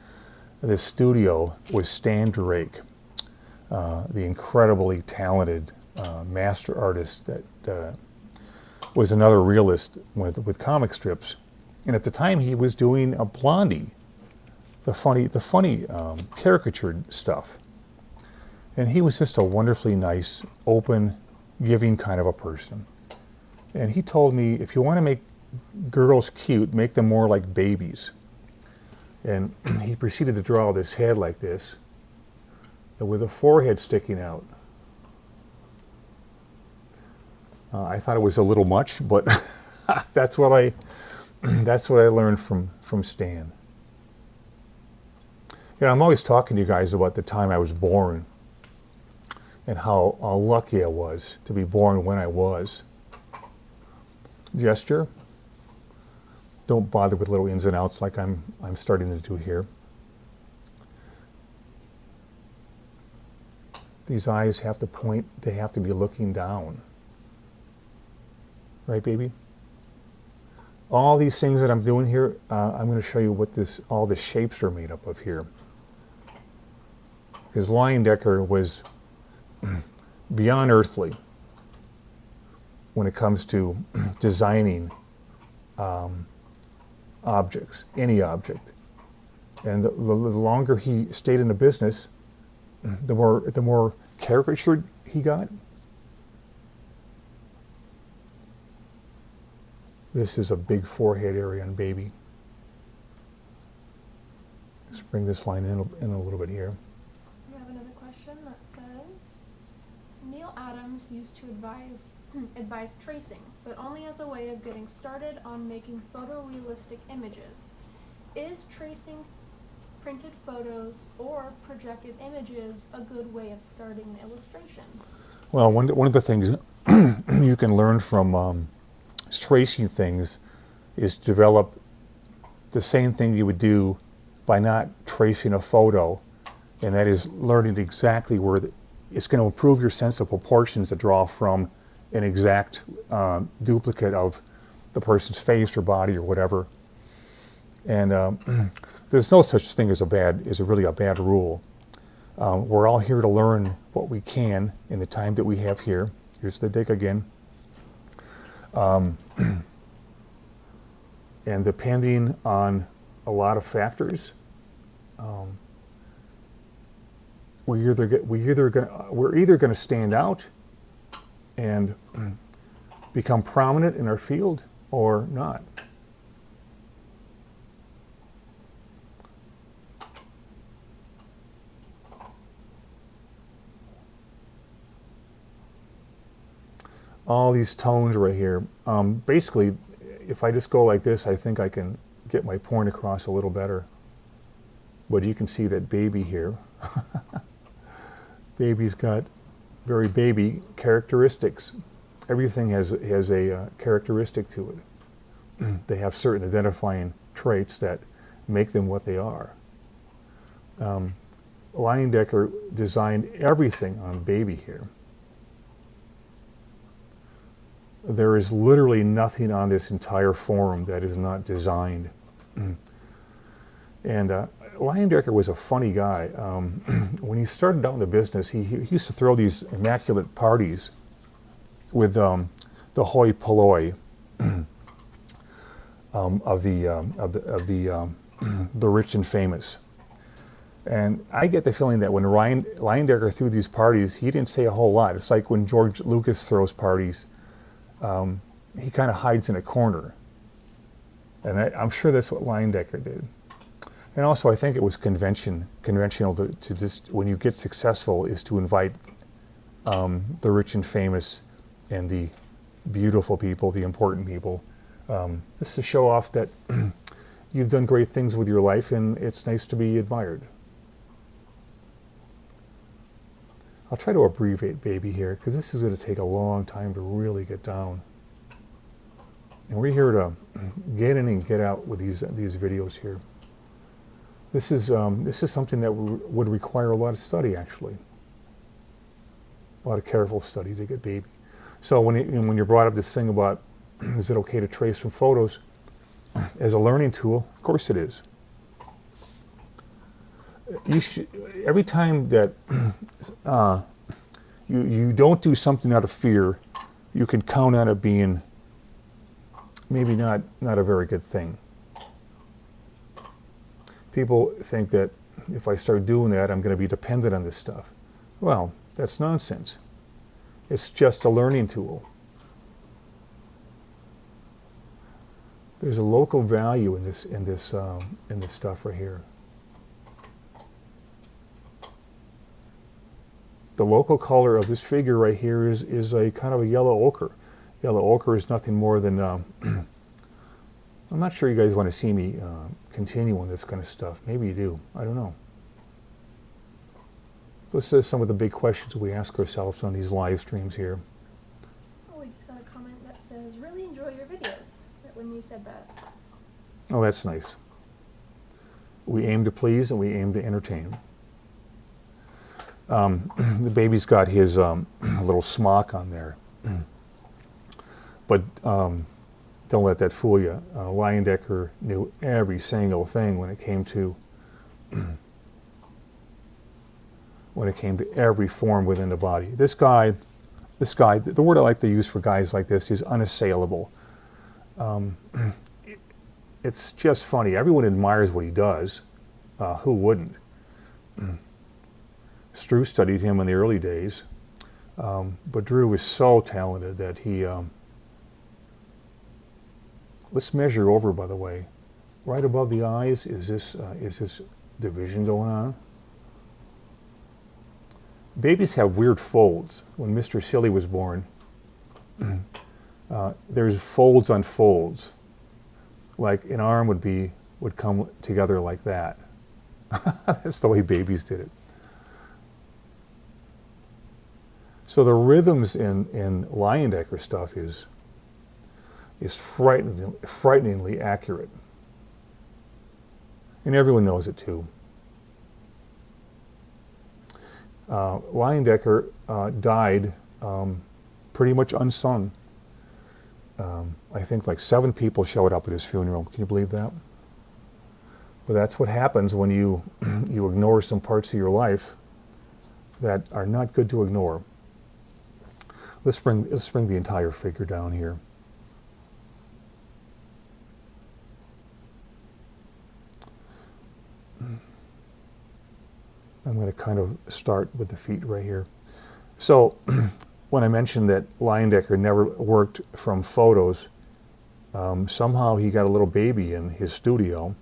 this studio was Stan Drake, the incredibly talented master artist that was another realist with comic strips. And at the time he was doing a Blondie, the funny caricatured stuff. And he was just a wonderfully nice, open, giving kind of a person. And he told me, if you want to make girls cute, make them more like babies. And he proceeded to draw this head like this, with a forehead sticking out. I thought it was a little much, but that's what I learned from Stan. You know, I'm always talking to you guys about the time I was born and how lucky I was to be born when I was. Gesture. Don't bother with little ins and outs like I'm starting to do here. These eyes have to point, they have to be looking down. Right, baby? All these things that I'm doing here, I'm going to show you what all the shapes are made up of here. Because Leyendecker was beyond earthly when it comes to designing objects, any object. And the longer he stayed in the business, the more caricatured he got. This is a big forehead area on baby. Let's bring this line in a little bit here. We have another question that says, Neil Adams used to advise tracing, but only as a way of getting started on making photorealistic images. Is tracing printed photos or projected images a good way of starting an illustration? Well, one of the things you can learn from tracing things is develop the same thing you would do by not tracing a photo, and that is learning exactly where it's going to improve your sense of proportions to draw from an exact duplicate of the person's face or body or whatever. And there's no such thing as really a bad rule. We're all here to learn what we can in the time that we have here. Here's the dig again. And depending on a lot of factors, we're either going to stand out and become prominent in our field or not. All these tones right here. Basically, if I just go like this, I think I can get my point across a little better. But you can see that baby here. Baby's got very baby characteristics. Everything has a characteristic to it. They have certain identifying traits that make them what they are. Leyendecker designed everything on baby here. There is literally nothing on this entire forum that is not designed. And Leyendecker was a funny guy. When he started out in the business, he used to throw these immaculate parties with the hoi polloi of the rich and famous. And I get the feeling that when Leyendecker threw these parties, he didn't say a whole lot. It's like when George Lucas throws parties, he kind of hides in a corner. And I'm sure that's what Leyendecker did. And also, I think it was conventional to just, when you get successful, is to invite the rich and famous and the beautiful people, the important people. Just to show off that you've done great things with your life and it's nice to be admired. I'll try to abbreviate baby here because this is going to take a long time to really get down. And we're here to get in and get out with these videos here. This is something that would require a lot of study, actually. A lot of careful study to get baby. So when you're brought up this thing about, is it okay to trace from photos as a learning tool? Of course it is. Every time that you don't do something out of fear, you can count on it being maybe not a very good thing. People think that if I start doing that, I'm going to be dependent on this stuff. Well, that's nonsense. It's just a learning tool. There's a local value in this stuff right here. The local color of this figure right here is a kind of a yellow ochre. Yellow ochre is nothing more than I'm not sure you guys want to see me continue on this kind of stuff. Maybe you do. I don't know. This is some of the big questions we ask ourselves on these live streams here. Oh, we just got a comment that says, really enjoy your videos, when you said that. Oh, that's nice. We aim to please and we aim to entertain. The baby's got his little smock on there. But don't let that fool you. Leyendecker knew every single thing when it came to every form within the body. This guy, the word I like to use for guys like this is unassailable. It's just funny. Everyone admires what he does. Who wouldn't? Stru studied him in the early days, but Drew was so talented that he... let's measure over, by the way. Right above the eyes, is this division going on? Babies have weird folds. When Mr. Silly was born, there's folds on folds. Like an arm would come together like that. That's the way babies did it. So the rhythms in Leyendecker stuff is frighteningly accurate. And everyone knows it too. Leyendecker died pretty much unsung. I think like 7 people showed up at his funeral. Can you believe that? But that's what happens when you ignore some parts of your life that are not good to ignore. Let's bring the entire figure down here. I'm going to kind of start with the feet right here. So when I mentioned that Leyendecker never worked from photos, somehow he got a little baby in his studio.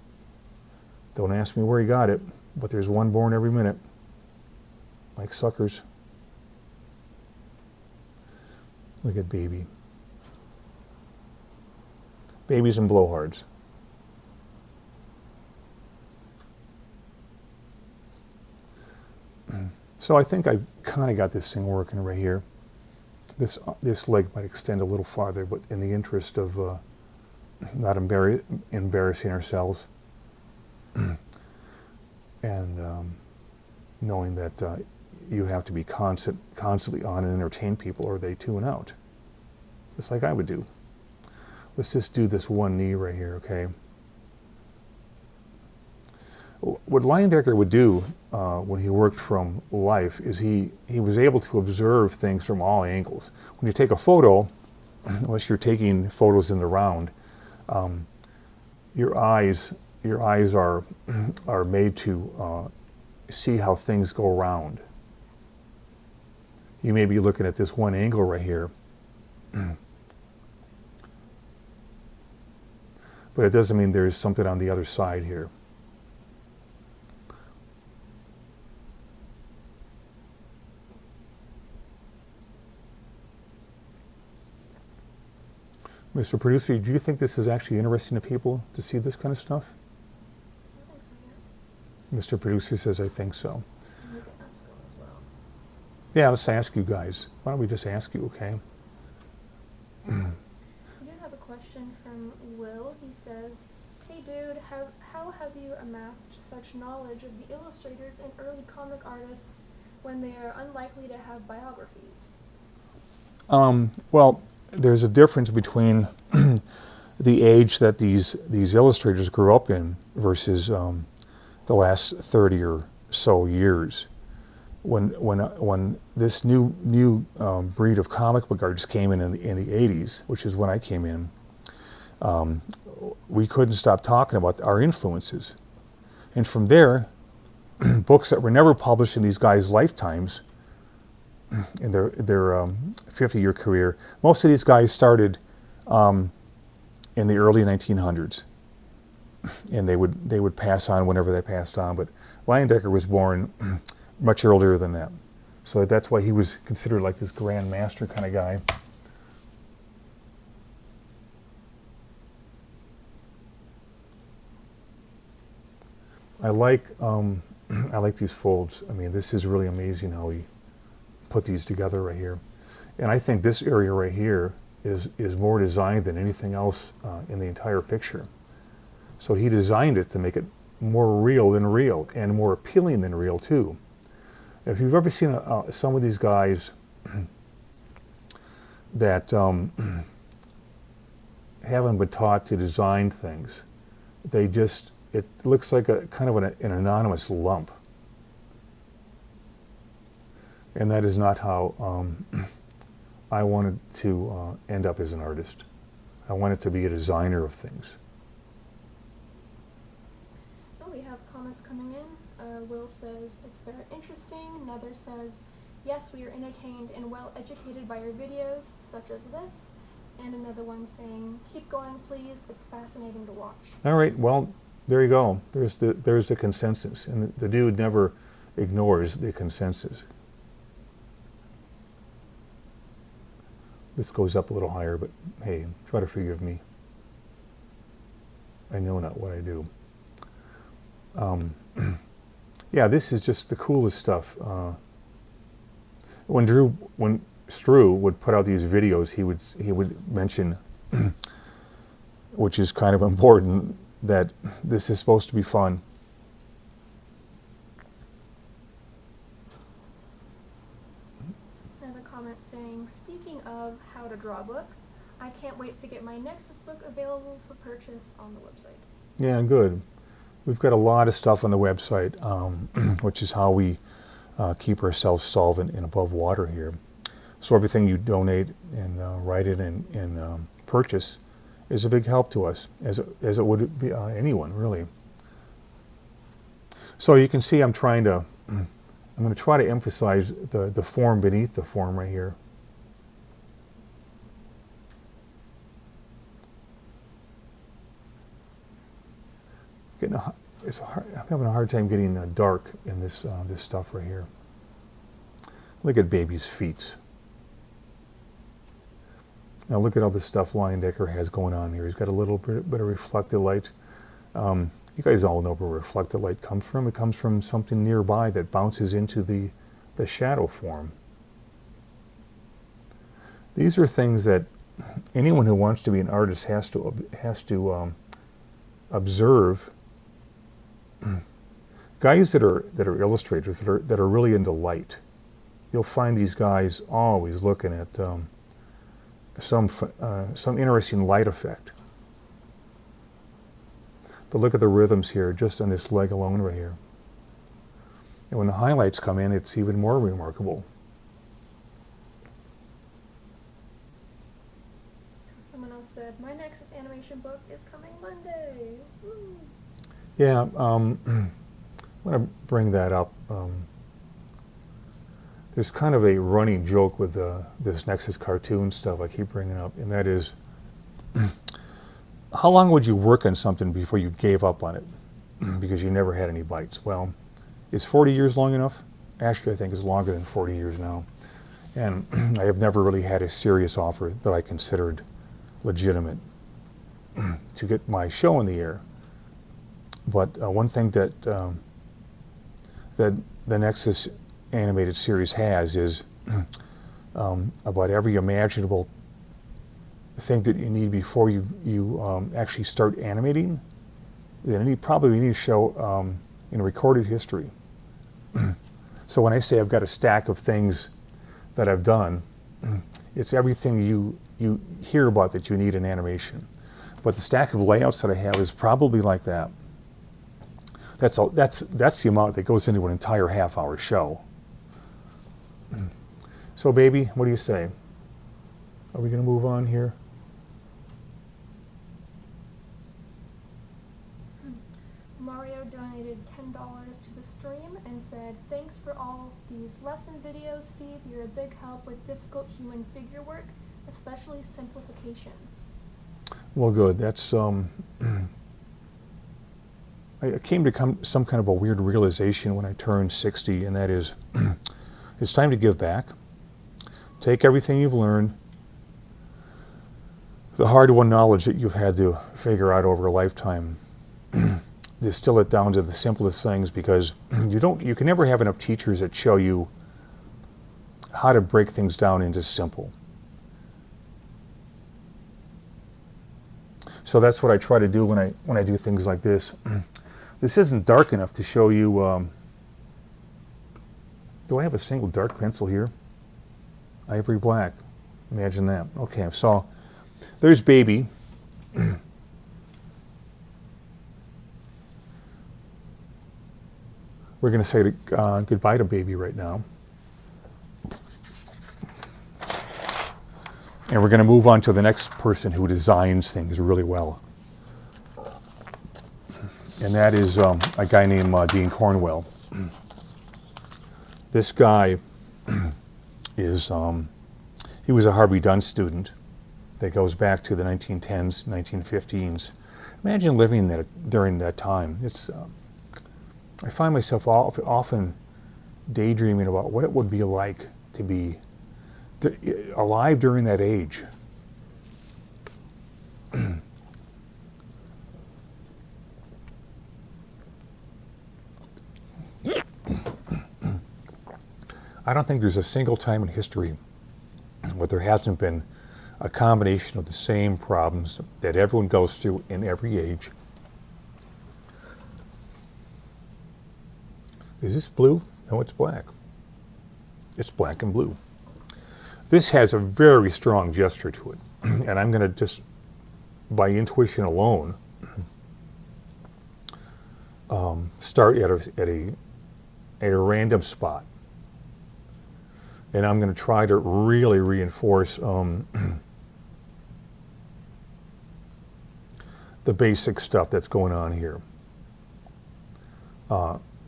Don't ask me where he got it, but there's one born every minute, like suckers. Look at baby. Babies and blowhards. So I think I kind of got this thing working right here. This leg might extend a little farther, but in the interest of not embarrassing ourselves and knowing that you have to be constantly on and entertain people or they tune out. Just like I would do. Let's just do this one knee right here, okay? What Leyendecker would do when he worked from life is he was able to observe things from all angles. When you take a photo, unless you're taking photos in the round, your eyes are made to see how things go around. You may be looking at this one angle right here, but it doesn't mean there's something on the other side here. Mr. Producer, do you think this is actually interesting to people to see this kind of stuff? I think so, yeah. Mr. Producer says, I think so. And you can ask them as well. Yeah, let's ask you guys. Why don't we just ask you, okay? We do have a question from Will. He says, hey dude, how have you amassed such knowledge of the illustrators and early comic artists when they are unlikely to have biographies? Well, there's a difference between the age that these illustrators grew up in versus the last 30 or so years. When this new breed of comic book artists came in the 80s, which is when I came in, we couldn't stop talking about our influences. And from there, books that were never published in these guys' lifetimes, in their 50-year career, most of these guys started in the early 1900s, and they would pass on whenever they passed on. But Leyendecker was born much earlier than that, so that's why he was considered like this grand master kind of guy. I like these folds. I mean, this is really amazing how he put these together right here. And I think this area right here is more designed than anything else in the entire picture. So he designed it to make it more real than real, and more appealing than real too. If you've ever seen some of these guys that haven't been taught to design things, it looks like a kind of an anonymous lump. And that is not how I wanted to end up as an artist. I wanted to be a designer of things. Oh, we have comments coming in. Will says, it's very interesting. Another says, yes, we are entertained and well educated by your videos, such as this. And another one saying, keep going please, it's fascinating to watch. All right, well, there you go. There's the consensus. And the dude never ignores the consensus. This goes up a little higher, but hey, try to forgive me. I know not what I do. Yeah, this is just the coolest stuff. When Stru would put out these videos, he would mention, which is kind of important, that this is supposed to be fun. Another comment saying, speaking of how to draw books, I can't wait to get my Nexus book available for purchase on the website. Yeah, good. We've got a lot of stuff on the website, which is how we keep ourselves solvent and above water here. So everything you donate and write it and purchase is a big help to us, as it would be anyone, really. So you can see I'm going to try to emphasize the form beneath the form right here. I'm having a hard time getting dark in this stuff right here. Look at baby's feet. Now look at all the stuff Leyendecker has going on here. He's got a little bit of reflected light. You guys all know where reflected light comes from. It comes from something nearby that bounces into the shadow form. These are things that anyone who wants to be an artist has to observe. Guys that are illustrators, that are really into light, you'll find these guys always looking at some interesting light effect. But look at the rhythms here, just on this leg alone right here. And when the highlights come in, it's even more remarkable. Someone else said, my Nexus animation book is coming Monday. Woo. Yeah, I'm going to bring that up. There's kind of a running joke with this Nexus cartoon stuff I keep bringing up, and that is, how long would you work on something before you gave up on it because you never had any bites? Well, is 40 years long enough? Actually, I think it's longer than 40 years now. And I have never really had a serious offer that I considered legitimate to get my show in the air. But one thing that that the Nexus animated series has is about every imaginable thing that you need before you actually start animating. Then you probably need to show in recorded history. So when I say I've got a stack of things that I've done, it's everything you hear about that you need in animation. But the stack of layouts that I have is probably like that. That's the amount that goes into an entire half-hour show. So baby, what do you say? Are we going to move on here? Mario donated $10 to the stream and said, thanks for all these lesson videos, Steve. You're a big help with difficult human figure work, especially simplification. Well, good. That's I came to some kind of a weird realization when I turned 60, and that is, it's time to give back. Take everything you've learned, the hard-won knowledge that you've had to figure out over a lifetime, distill it down to the simplest things, because you can never have enough teachers that show you how to break things down into simple. So that's what I try to do when I do things like this. This isn't dark enough to show you. Do I have a single dark pencil here? Ivory black. Imagine that. Okay, so there's baby. We're going to say goodbye to baby right now. And we're going to move on to the next person who designs things really well. And that is a guy named Dean Cornwell. This guy is, he was a Harvey Dunn student that goes back to the 1910s, 1915s. Imagine living during that time. I find myself often daydreaming about what it would be like to be alive during that age. I don't think there's a single time in history where there hasn't been a combination of the same problems that everyone goes through in every age. Is this blue? No, it's black. It's black and blue. This has a very strong gesture to it, and I'm going to just, by intuition alone, start at a random spot. And I'm going to try to really reinforce the basic stuff that's going on here.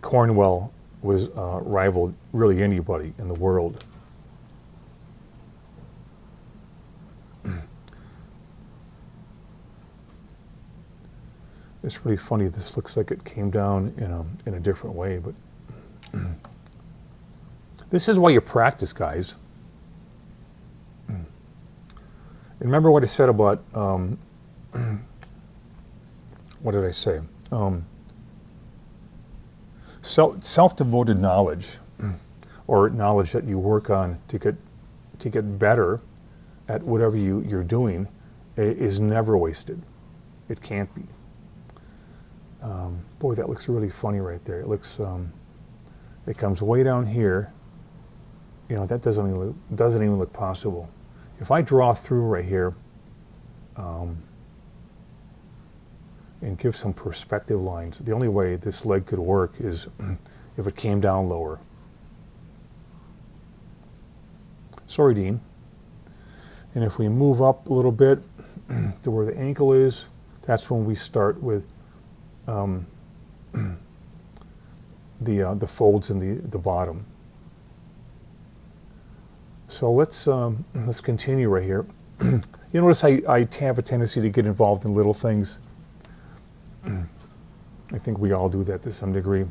Cornwell was rivaled really anybody in the world. It's really funny. This looks like it came down in a different way, but this is why you practice, guys. And remember what I said about what did I say? Self-devoted knowledge, or knowledge that you work on to get better at whatever you're doing, is never wasted. It can't be. Boy, that looks really funny right there. It looks. It comes way down here. You know, that doesn't even look possible. If I draw through right here, and give some perspective lines. The only way this leg could work is if it came down lower. Sorry, Dean. And if we move up a little bit to where the ankle is, that's when we start with the folds in the bottom. So let's continue right here. You notice I have a tendency to get involved in little things. I think we all do that to some degree.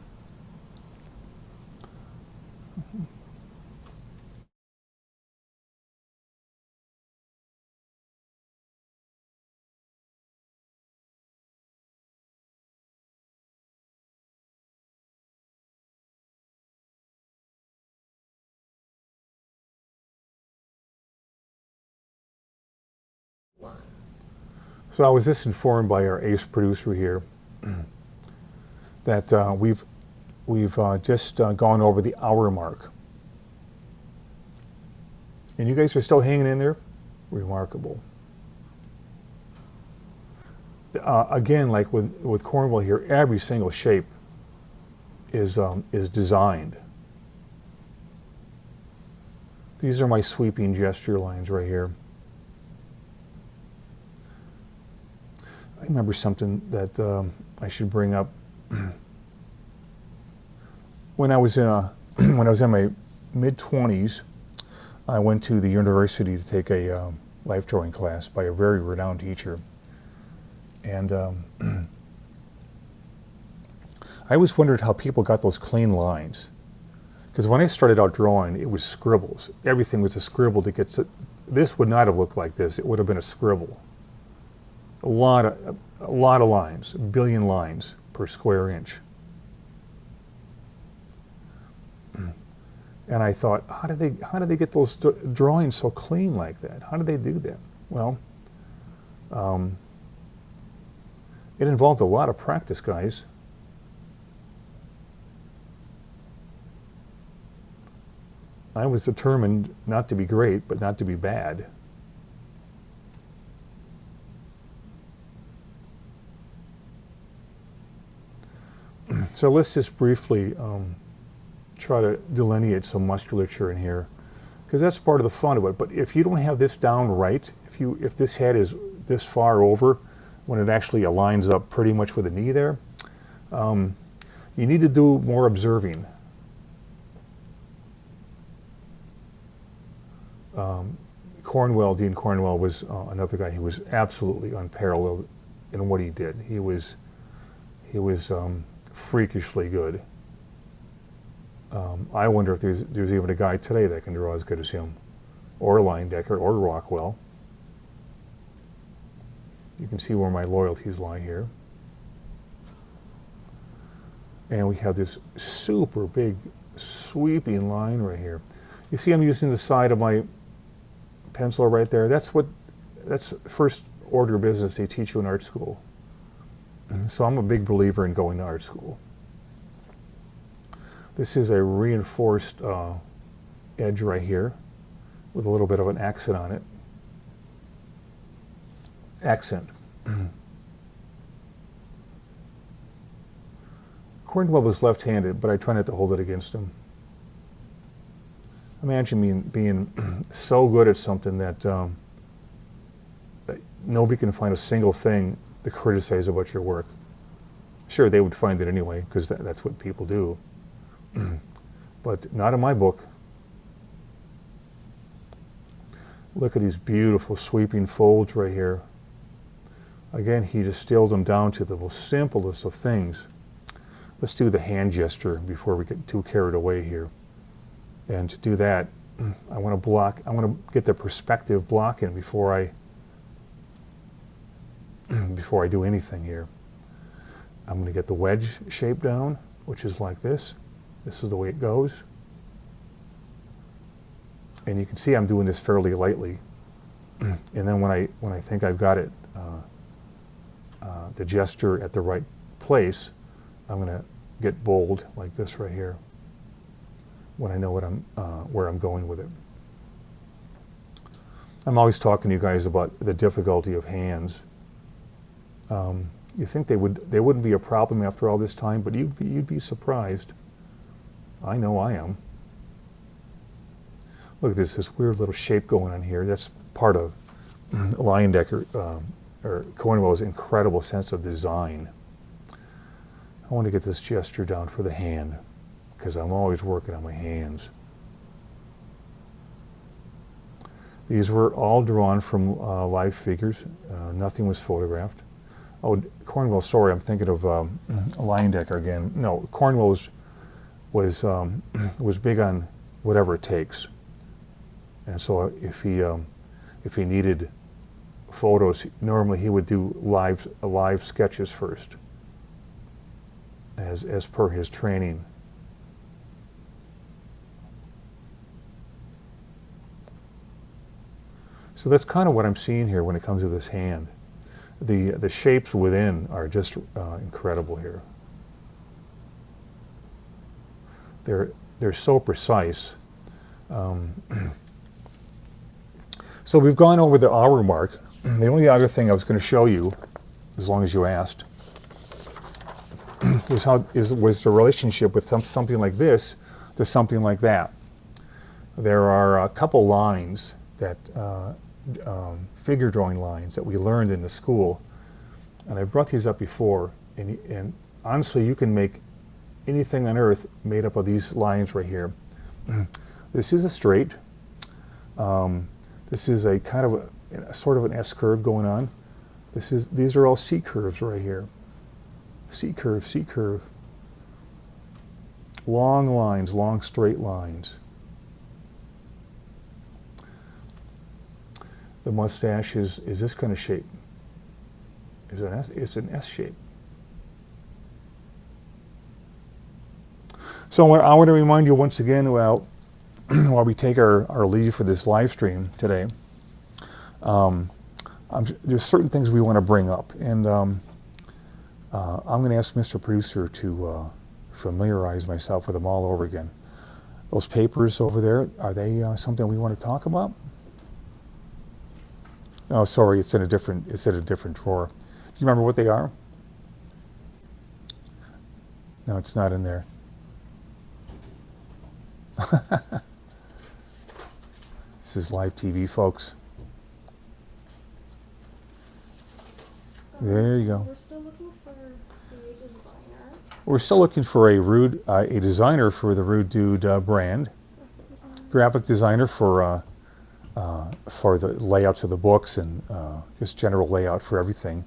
So I was just informed by our ace producer here that we've just gone over the hour mark. And you guys are still hanging in there? Remarkable. Again, like with Cornwell here, every single shape is designed. These are my sweeping gesture lines right here. I remember something that I should bring up. When I was in my mid-20s, I went to the university to take a life drawing class by a very renowned teacher, and I always wondered how people got those clean lines. Because when I started out drawing, it was scribbles. Everything was a scribble to get. This would not have looked like this. It would have been a scribble. A lot of lines, 1 billion lines per square inch. And I thought, how do they get those drawings so clean like that? How do they do that? Well, it involved a lot of practice, guys. I was determined not to be great, but not to be bad. So let's just briefly try to delineate some musculature in here, because that's part of the fun of it. But if you don't have this down right, if this head is this far over, when it actually aligns up pretty much with the knee there, you need to do more observing. Dean Cornwell was another guy who was absolutely unparalleled in what he did. He was freakishly good. I wonder if there's even a guy today that can draw as good as him, or Leyendecker, or Rockwell. You can see where my loyalties lie here. And we have this super big sweeping line right here. You see I'm using the side of my pencil right there. That's first order business they teach you in art school. So I'm a big believer in going to art school. This is a reinforced edge right here with a little bit of an accent on it. Accent. Cornwell was left-handed, but I try not to hold it against him. Imagine being so good at something that, that nobody can find a single thing to criticize about your work. Sure, they would find it anyway, because that's what people do. But not in my book. Look at these beautiful sweeping folds right here. Again, he distilled them down to the most simplest of things. Let's do the hand gesture before we get too carried away here. And to do that, I want to get the perspective block in before I do anything here. I'm going to get the wedge shape down, which is like this. This is the way it goes. And you can see I'm doing this fairly lightly. And then when I think I've got it, the gesture at the right place, I'm going to get bold like this right here when I know what where I'm going with it. I'm always talking to you guys about the difficulty of hands. You think they wouldn't be a problem after all this time, but you'd be surprised. I know I am. Look at this weird little shape going on here. That's part of Leyendecker, or Cornwell's incredible sense of design. I want to get this gesture down for the hand, because I'm always working on my hands. These were all drawn from live figures. Nothing was photographed. Oh, Cornwell, sorry, I'm thinking of Leyendecker again. No, Cornwell was big on whatever it takes. And so if he needed photos, normally he would do live sketches first, as per his training. So that's kind of what I'm seeing here when it comes to this hand. The shapes within are just incredible here. They're so precise. So we've gone over the hour mark. The only other thing I was going to show you, as long as you asked, was the relationship with something like this to something like that. There are a couple lines that figure drawing lines that we learned in the school, and I brought these up before, and honestly you can make anything on earth made up of these lines right here. This is a straight. This is a kind of a sort of an S curve going on. These are all C curves right here. C curve, C curve. Long lines, long straight lines. The mustache is this kind of shape. It's an S shape. So I want to remind you once again about, while we take our leave for this live stream today, there's certain things we want to bring up, and I'm going to ask Mr. Producer to familiarize myself with them all over again. Those papers over there, are they something we want to talk about? Oh, sorry, it's in a different drawer. Do you remember what they are? No, it's not in there. This is live TV, folks. There you go. We're still looking for a designer. We're still looking for a designer for the Rude Dude brand. Graphic designer for the layouts of the books and just general layout for everything.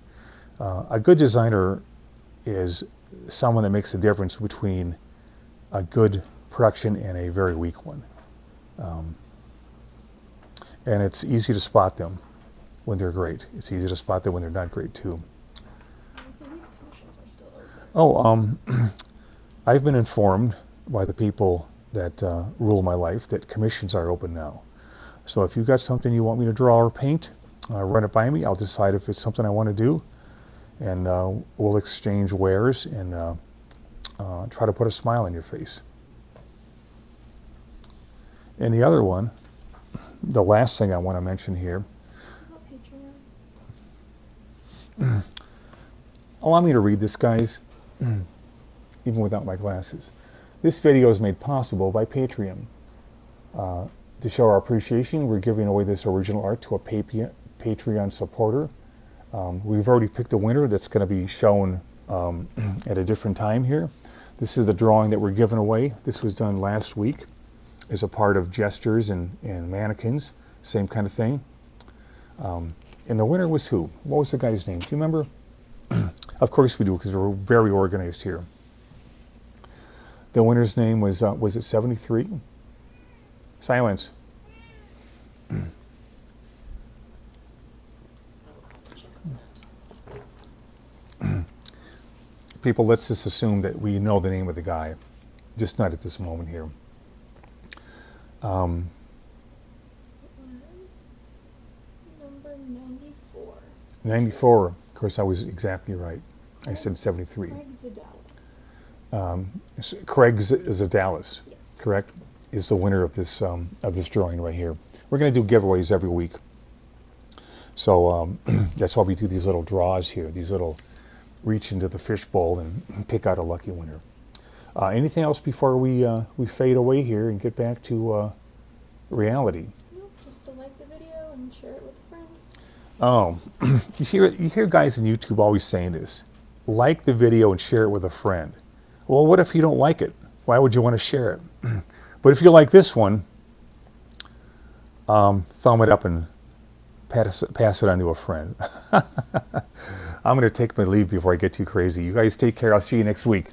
A good designer is someone that makes a difference between a good production and a very weak one. And it's easy to spot them when they're great. It's easy to spot them when they're not great too. I believe commissions are still open. Oh, I've been informed by the people that rule my life that commissions are open now. So if you've got something you want me to draw or paint, run it by me. I'll decide if it's something I want to do, and we'll exchange wares and try to put a smile on your face. And the other one, the last thing I want to mention here. Allow me to read this, guys, even without my glasses. This video is made possible by Patreon. To show our appreciation, we're giving away this original art to a Patreon supporter. We've already picked a winner that's going to be shown at a different time here. This is the drawing that we're giving away. This was done last week as a part of gestures and mannequins, same kind of thing. And the winner was who? What was the guy's name? Do you remember? Of course we do, because we're very organized here. The winner's name was it 73? Silence. People, let's just assume that we know the name of the guy, just not at this moment here. Number 94. 94. Of course, I was exactly right. I said 73. Craig Zadalis. Zadalis, Yes. correct, is the winner of this drawing right here. We're going to do giveaways every week. So that's why we do these little draws here, these little reach into the fishbowl and pick out a lucky winner. Anything else before we fade away here and get back to reality? Nope, just to like the video and share it with a friend. Oh, you hear guys on YouTube always saying this: like the video and share it with a friend. Well, what if you don't like it? Why would you want to share it? But if you like this one, thumb it up and pass it on to a friend. I'm going to take my leave before I get too crazy. You guys take care. I'll see you next week.